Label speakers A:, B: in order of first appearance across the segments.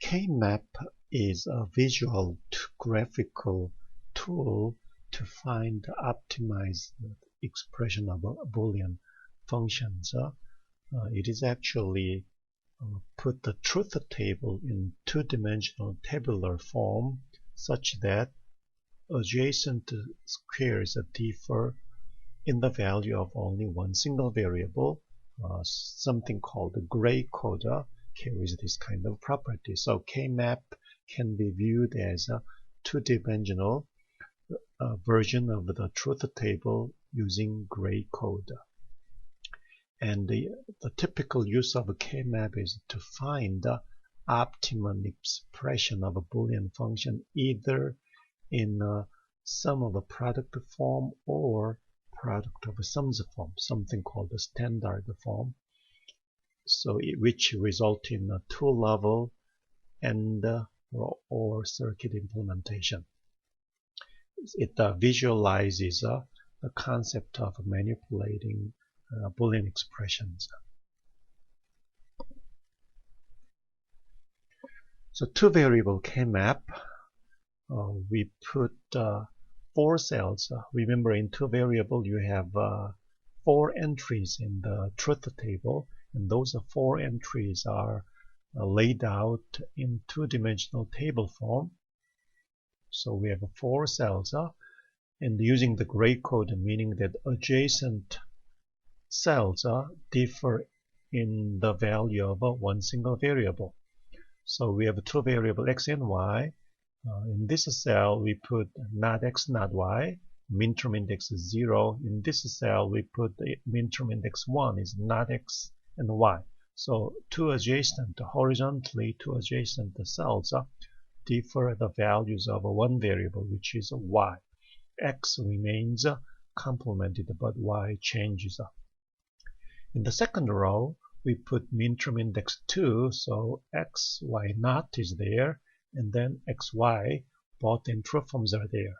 A: K-map is a visual to graphical tool to find the optimized expression of Boolean functions. It is actually put the truth table in two-dimensional tabular form such that adjacent squares differ in the value of only one single variable. Something called the gray code carries this kind of property. So K-map can be viewed as a two-dimensional version of the truth table using gray code. And the typical use of a K-map is to find the optimum expression of a Boolean function either in sum of a product form or product of a sums form, something called the standard form. So which result in a two-level and or circuit implementation. It visualizes the concept of manipulating Boolean expressions. So two-variable K-map, we put 4 cells. Remember, in two-variable you have 4 entries in the truth table, and those 4 entries are laid out in two-dimensional table form. So we have 4 cells, and using the gray code, meaning that adjacent cells differ in the value of one single variable. So we have 2 variables x and y. In this cell we put not x not y, min-term index is 0. In this cell we put the min-term index 1 is not x and y. So horizontally two adjacent cells differ the values of one variable, which is y. X remains complemented, but y changes. In the second row, we put min-term index 2, so x, y naught is there, and then x, y, both in true forms are there.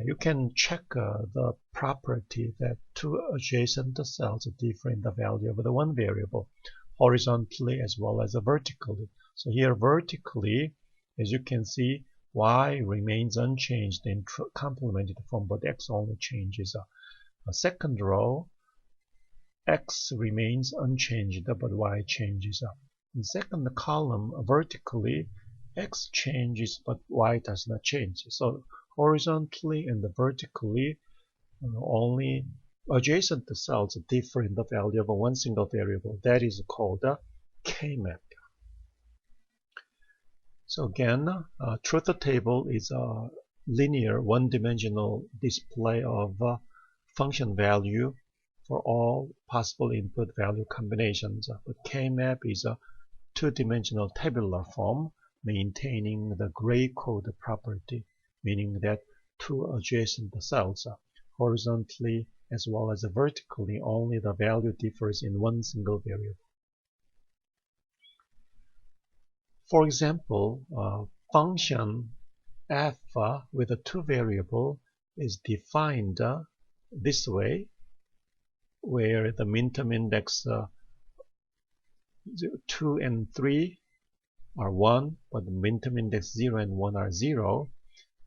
A: You can check the property that two adjacent cells differ in the value of the one variable, horizontally as well as vertically. So here vertically, as you can see, y remains unchanged in complemented form, but x only changes. Second row, x remains unchanged, but y changes. In second column, vertically, x changes, but y does not change. So horizontally and vertically, only adjacent cells differ in the value of one single variable. That is called a K-map. So again, truth table is a linear one-dimensional display of function value for all possible input value combinations. But K-map is a two-dimensional tabular form maintaining the gray code property, meaning that two adjacent cells horizontally as well as vertically, only the value differs in one single variable. For example, function f with a two variable is defined this way, where the min-term index 2 and 3 are 1, but the min-term index 0 and 1 are 0.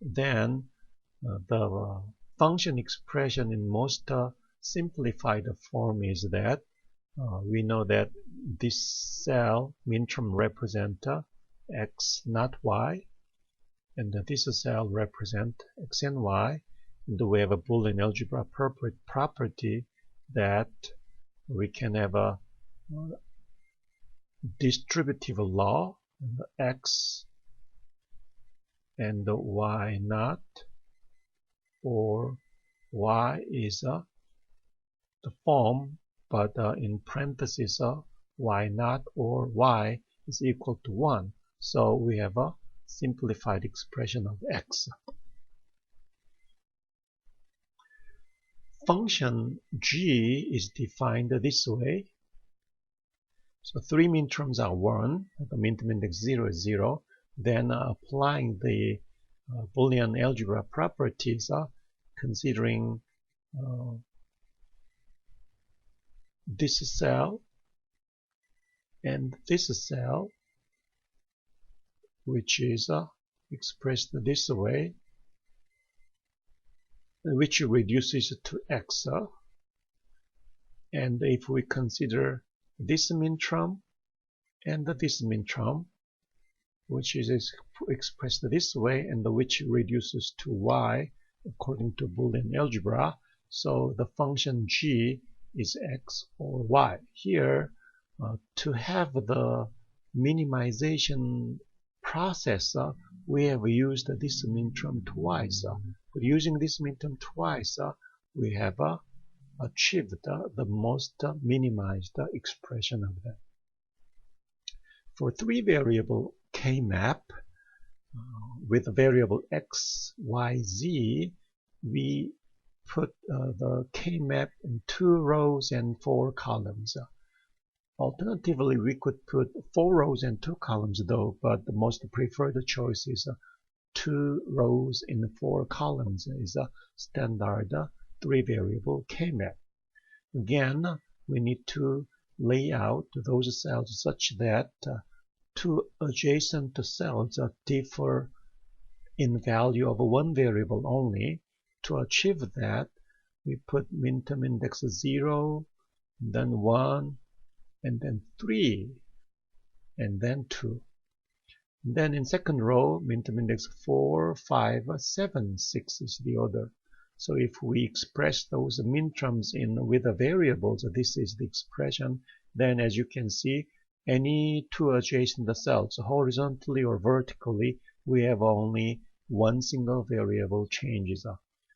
A: Then the function expression in most simplified form is that we know that this cell min-term represent x not y, and this cell represent x and y, and we have a Boolean algebra property that we can have a distributive law, x and y not, or y is the form, but in parentheses y not or y is equal to 1. So we have a simplified expression of x. Function g is defined this way. So 3 min-terms are 1, the min-term index 0 is 0. Then applying the Boolean algebra properties, considering this cell and this cell, which is expressed this way, which reduces to x. And if we consider this minterm and this minterm, which is expressed this way, and which reduces to y according to Boolean algebra, so the function g is x or y. Here, to have the minimization process, we have used this minterm twice. But using this minterm twice, we have achieved the most minimized expression of them. For three variable K-map, with the variable x, y, z, we put the K-map in 2 rows and 4 columns. Alternatively, we could put 4 rows and 2 columns though, but the most preferred choice is 2 rows and 4 columns is a standard 3 variable K-map. Again, we need to lay out those cells such that 2 adjacent cells differ in value of 1 variable only. To achieve that, we put minterm index 0, then 1, and then 3, and then 2. Then in second row, minterm index 4, 5, 7, 6 is the order. So if we express those minterms with the variables, this is the expression. Then as you can see, any 2 adjacent cells, horizontally or vertically, we have only 1 single variable changes.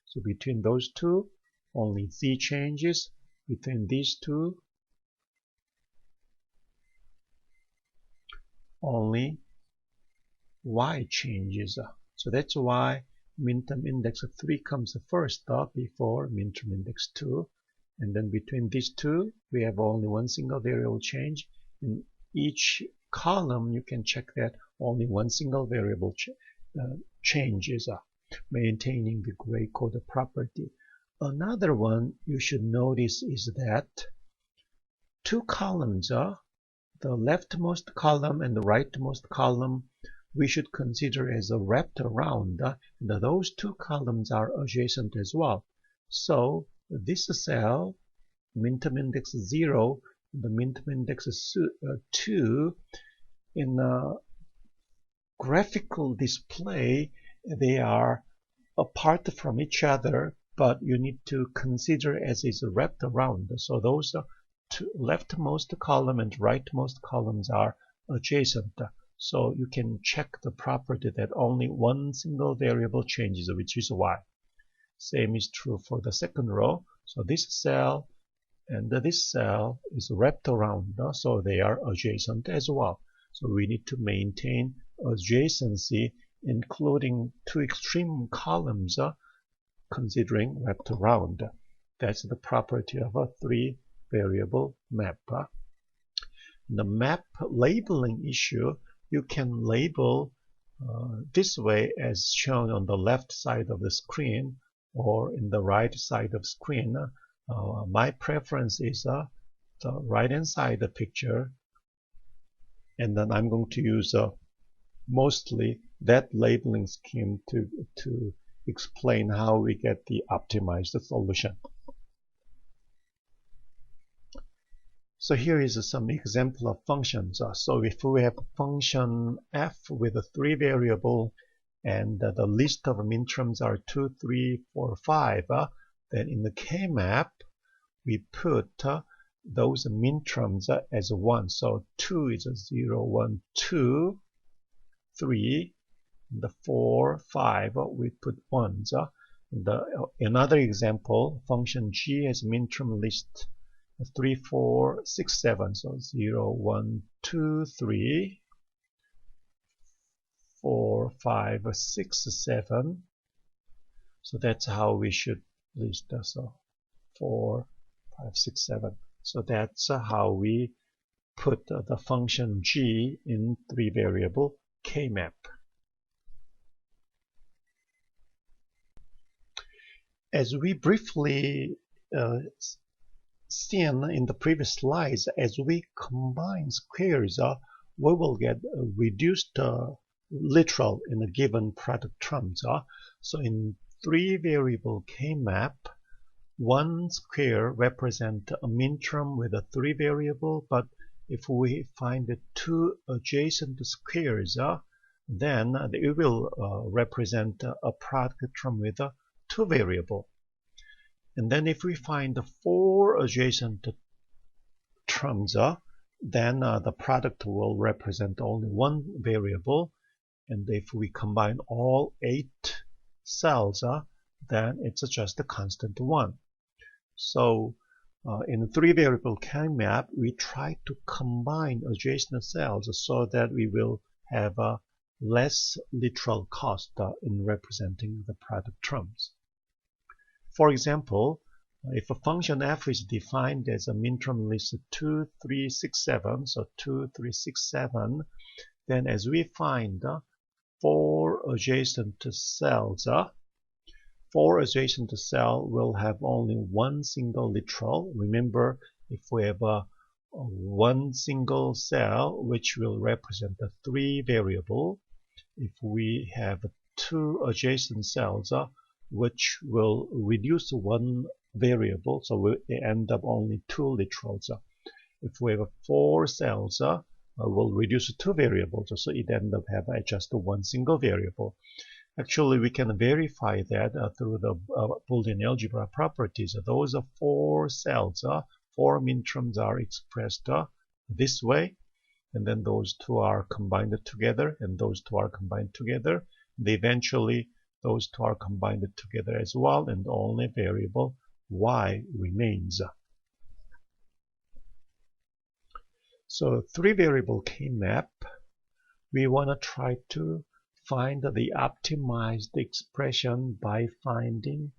A: So between those two, only z changes. Between these two, only y changes. So that's why minterm index 3 comes first before minterm index 2. And then between these two, we have only 1 single variable change. In each column, you can check that only 1 single variable changes, maintaining the gray code property. Another one you should notice is that 2 columns, the leftmost column and the rightmost column, we should consider as wrapped around. Those 2 columns are adjacent as well. So this cell, minterm index 0, the minterm index 2, in a graphical display, they are apart from each other, but you need to consider as is wrapped around. So those 2 leftmost column and rightmost columns are adjacent. So you can check the property that only 1 single variable changes, which is y. Same is true for the second row. So this cell and this cell is wrapped around, so they are adjacent as well. So we need to maintain adjacency, including 2 extreme columns, considering wrapped around. That's the property of a 3 variable map. The map labeling issue, you can label this way as shown on the left side of the screen or in the right side of the screen. My preference is the right hand side of the picture, and then I'm going to use mostly that labeling scheme to explain how we get the optimized solution. So here is some example of functions. So if we have a function f with a 3 variable and the list of minterms are 2, 3, 4, 5, then in the K-map we put those minterms as 1. So 2 is a 0, 1, 2, 3, the 4, 5, we put 1s. Another example, function g has minterm list 3, 4, 6, 7. So 0, 1, 2, 3, 4, 5, 6, 7. So that's how we should list. So 4, 5, 6, 7. So that's how we put the function g in 3 variable K-map. As we briefly seen in the previous slides, as we combine squares, we will get reduced literal in a given product terms. So in 3-variable K-map, one square represents a min term with a 3-variable, but if we find the 2 adjacent squares, then it will represent a product term with a 2-variable. And then if we find the 4 adjacent terms, then the product will represent only 1 variable. And if we combine all 8 cells, then it's just a constant 1. So in a 3-variable K-map, we try to combine adjacent cells so that we will have a less literal cost in representing the product terms. For example, if a function f is defined as a min term list 2, 3, 6, 7, so 2, 3, 6, 7, then as we find 4 adjacent cells, 4 adjacent cells will have only one single literal. Remember, if we have one single cell which will represent a 3-variable, if we have 2 adjacent cells which will reduce 1 variable, so we end up only 2 literals. If we have 4 cells, will reduce 2 variables, so it ends up having just one single variable. Actually, we can verify that through the Boolean algebra properties. Those 4 cells, 4 min terms are expressed this way, and then those 2 are combined together, and those 2 are combined together. Eventually, those 2 are combined together as well, and only variable y remains. So 3-variable K-map, we want to try to find the optimized expression by finding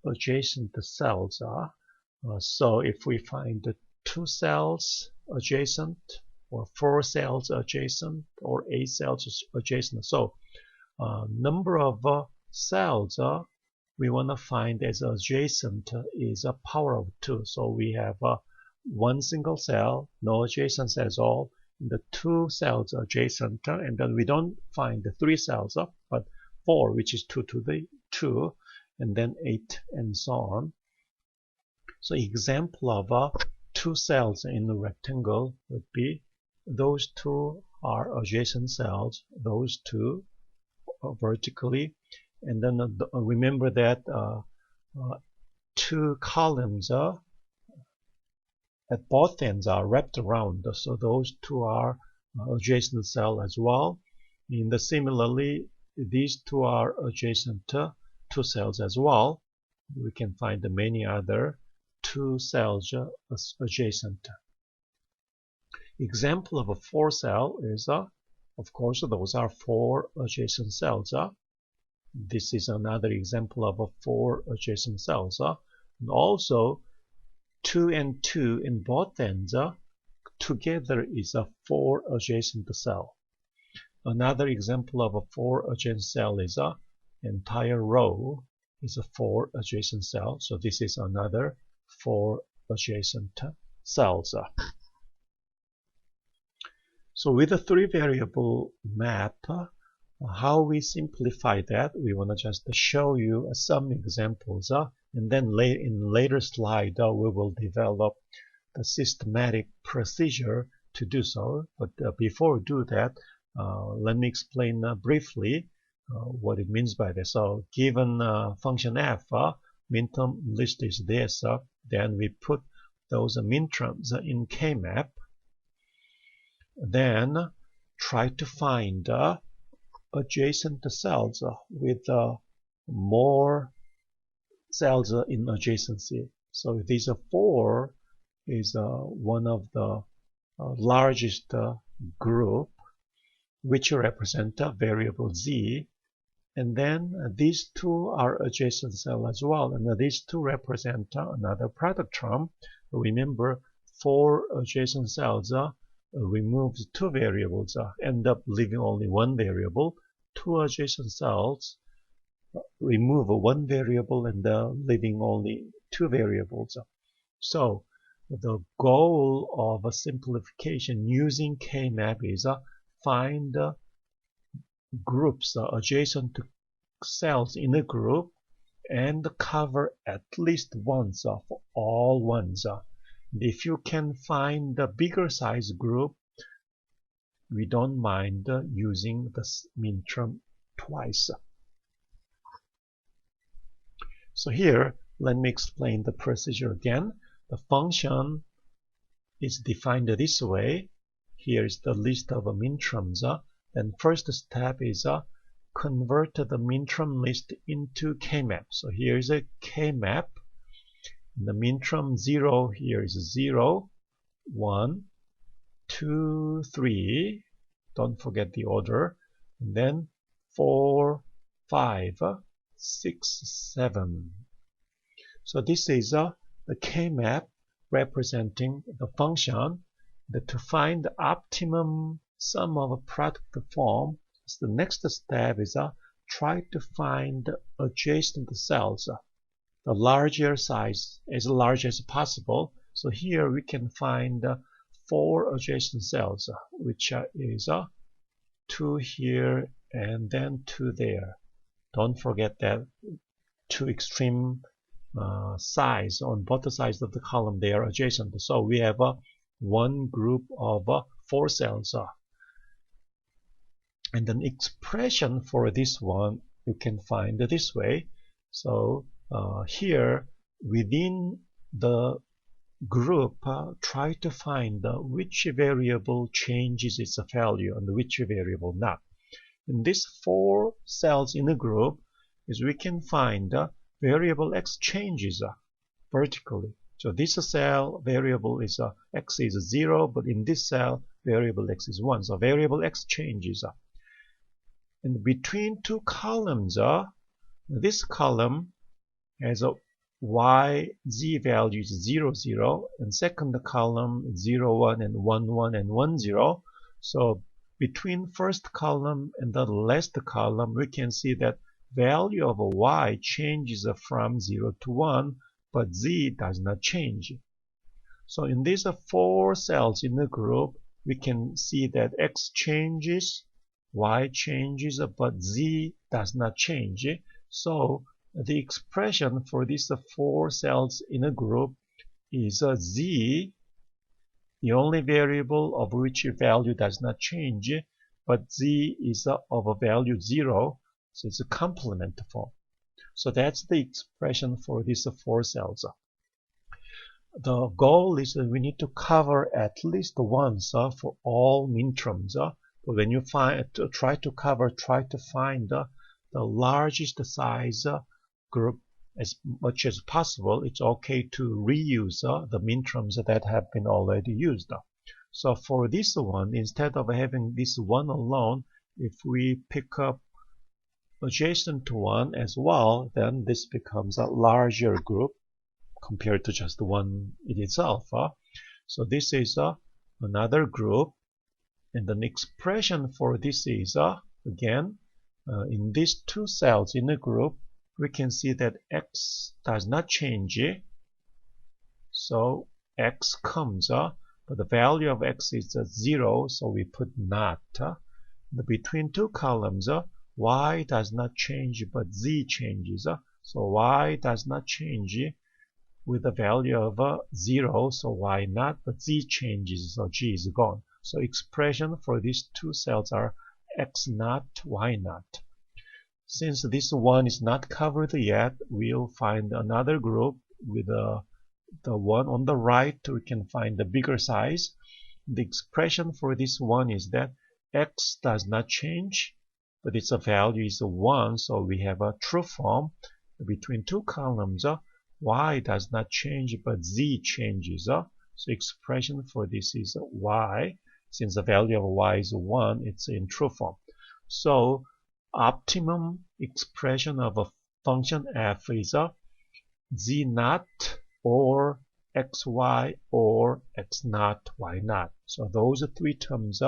A: adjacent cells. So if we find 2 cells adjacent, or 4 cells adjacent, or 8 cells adjacent, so number of cells we want to find as adjacent is a power of 2. So we have one single cell, no adjacent cells at all, the 2 cells adjacent, and then we don't find the 3 cells, but 4, which is 2 to the 2, and then 8, and so on. So example of 2 cells in a rectangle would be those 2 are adjacent cells, those 2 vertically, and then remember that 2 columns at both ends are wrapped around, so those 2 are adjacent cell as well. And similarly, these 2 are adjacent 2 cells as well. We can find many other 2 cells adjacent. Example of a 4 cell is, of course, those are 4 adjacent cells. This is another example of a 4 adjacent cells. And also, 2 and 2 in both ends together is a 4 adjacent cell. Another example of a 4 adjacent cell is entire row is a 4 adjacent cell. So this is another 4 adjacent cells. So with a 3-variable map, how we simplify that, we want to just show you some examples, and then in later slide we will develop the systematic procedure to do so. But before we do that, let me explain briefly what it means by this. So given function f, min-term list is this, then we put those min-terms in K-map, then try to find adjacent cells with more cells in adjacency. So these 4 is one of the largest group which represent a variable z, and then these 2 are adjacent cell as well, and these 2 represent another product term. Remember, 4 adjacent cells removes 2 variables, end up leaving only 1 variable. 2 adjacent cells remove 1 variable and leaving only 2 variables. So the goal of a simplification using K-map is find groups adjacent to cells in a group and cover at least once for all ones. If you can find the bigger size group, we don't mind using the min term twice. So here, let me explain the procedure again. The function is defined this way. Here is the list of min terms. Then first step is convert the min term list into K-map. So here is a K-map. The min term 0 here is 0, 1, 2, 3. Don't forget the order. And then 4, 5, 6, 7. So this is the K-map representing the function that to find the optimum sum of product form. So the next step is try to find adjacent cells, the larger size, as large as possible. So here we can find 4 adjacent cells, which is 2 here and then 2 there. Don't forget that 2 extreme sides on both sides of the column, they are adjacent. So we have one group of 4 cells. And an expression for this one you can find this way. So here within the group, try to find which variable changes its value and which variable not. In these 4 cells in a group, is we can find variable x changes vertically. So this cell variable is x is 0, but in this cell variable x is 1. So variable x changes. And between 2 columns, this column has a y, z value is 0, 0, and second column is 0, 1, and 1, 1, and 1, 0. So between first column and the last column, we can see that value of y changes from 0 to 1, but z does not change. So in these 4 cells in the group, we can see that x changes, y changes, but z does not change. So the expression for these 4 cells in a group is z, the only variable of which value does not change, but z is of a value 0, so it's a complement form. So that's the expression for these 4 cells. The goal is that we need to cover at least once for all min terms. But when you try to find the largest size group as much as possible. It's okay to reuse the min terms that have been already used. So for this one, instead of having this one alone, if we pick up adjacent to one as well, then this becomes a larger group compared to just one in itself. So this is another group, and the expression for this is again in these 2 cells in a group, we can see that x does not change. So x comes, but the value of x is 0, so we put not. Between 2 columns, y does not change, but z changes. So y does not change with the value of 0, so y not, but z changes, so g is gone. So expression for these 2 cells are x not, y not. Since this one is not covered yet, we'll find another group with the one on the right. We can find the bigger size. The expression for this one is that x does not change, but its value is 1, so we have a true form. Between 2 columns, y does not change, but z changes. So expression for this is y. Since the value of y is 1, it's in true form. So optimum expression of a function f is z naught or xy or x naught, y naught. So those 3 terms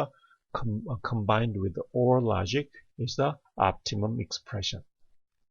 A: combined with the OR logic is the optimum expression.